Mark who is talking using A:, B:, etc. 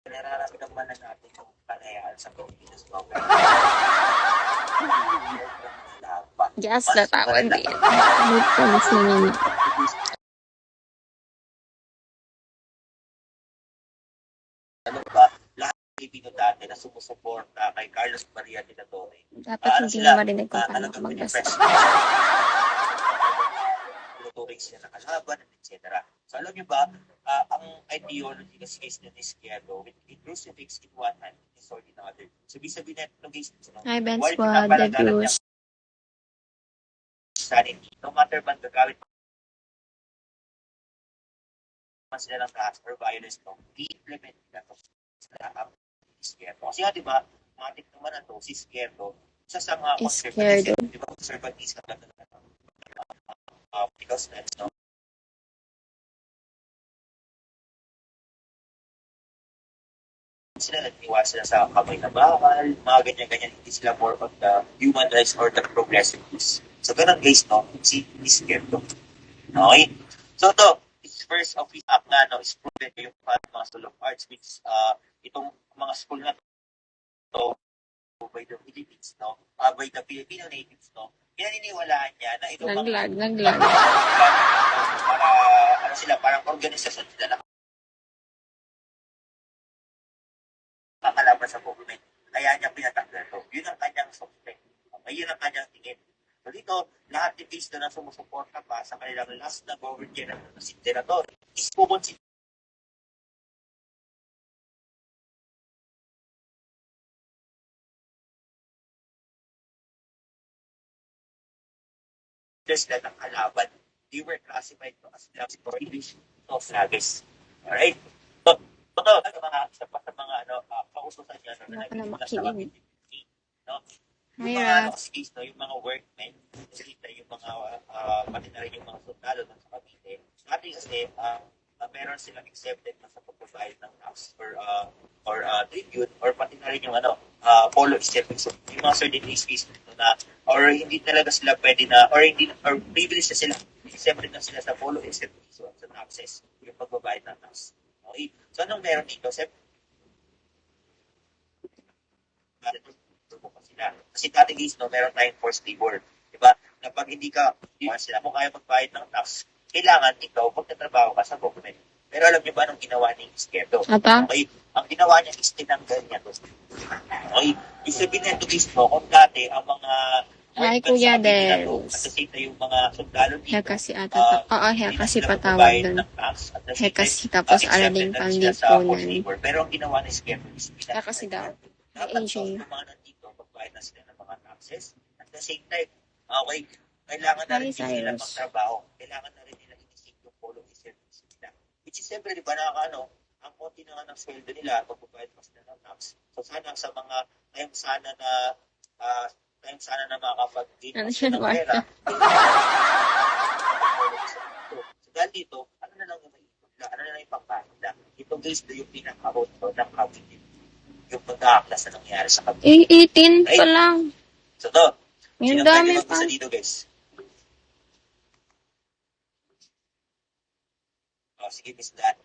A: nararamdaman na natin yung kalayaan sa Pilipinas government.
B: Gas na tawag din. May police na yun.
A: Ano ba? Lahat ng Pilipino dati na sumusuporta kay Carlos Maria de la Torre.
B: Dapat hindi mo marinig kung paano ka magbasa.
A: Tuturing sila na kalaban, etc. So alam niyo ba, ang ideology kasi guys na Izquierdo, with crucifix in one hand, and sword in the other. Sabi-sabi na ito guys,
B: Hi, Ben Squad, the views.
A: Sanity, no matter man gagawin man sila ng gas or violence, no, i-implement nila ito sa Izquierdo. Kasi nga, di ba, matik naman na ito, si Izquierdo, isa sa mga conservative, di ba, conservative na because that's no. Sila nagtiwala sila sa kamay na bawal, mga ganyan-ganyan, hindi sila more of the human rights or the progressiveness. So, ganun guys, no, si Izquierdo. Okay? So, to, it's first of his act na, no, is proven yung mga School of Arts, which, itong mga school na to, by the Philippines, no, by the Filipino natives, no, pinaniniwalaan niya na itong
B: Naglag.
A: para, ano sila, parang organisasyon sila na kakalaban sa government. Kaya niya pinatanggal to. Yun ang kanyang suspect. Okay, yun ang kanyang tingin. So dito, lahat ni Cristo na sumusuporta pa sa kanilang last na government na si Senador is pumunsin sila ng kalaban. They were classified to as English of Nages. Alright? So, ito, isa pa sa mga kaususan niya na
B: makinig.
A: no? Yung mga case, no, yung mga workmen, yung mga pati na rin yung mga sundalo ng sa Cavite. Dati kasi, meron silang accepted na sa pagbabayad ng tax or tribute or pati na rin yung polo service. Yung mga certain cases na or hindi talaga sila pwede na or hindi or privilege na sila. Accepted na sila sa polo service sa taxes, yung pagbabayad ng tax. Okay? So, anong meron dito? Kasi dati guys, no, meron tayong forced labor. Diba? Na pag hindi ka, sila mo kaya magbayad ng tax, kailangan ikaw magtatrabaho ka sa government. Pero alam niyo ba anong ginawa ni Izquierdo? Okay? Ang ginawa niya is tinanggal niya to. Okay? Ibig sabihin nito guys, no, kung dati ang mga
B: Hi, Kuya Del.
A: At the same time, yung mga sundalo dito.
B: Kasi ata. Oo, kasi patawag doon. Kasi tapos alading panlipunan.
A: Pero ang ginawa ni Izquierdo is
B: kasi daw.
A: Dapat yung mga nandito, magbayad na sila ng mga taxes. At the same time, okay, kailangan na rin sila magtrabaho. Kailangan na rin nila inisip yung polo service nila. Which is siyempre, di ba, ang konti na nga ng sweldo nila, magbabayad pa sila ng tax. So sana sa mga time sana na makakapag-gain ng pera. So dahil dito, ano na lang yung pagkain na? Ito guys, yung pinaka-road ng Cavite. Yung pagkakaklas na nangyari sa Cavite.
B: 18 pa lang.
A: So to,
B: yung dami pa.
A: Dito guys. Sige, Miss Dan.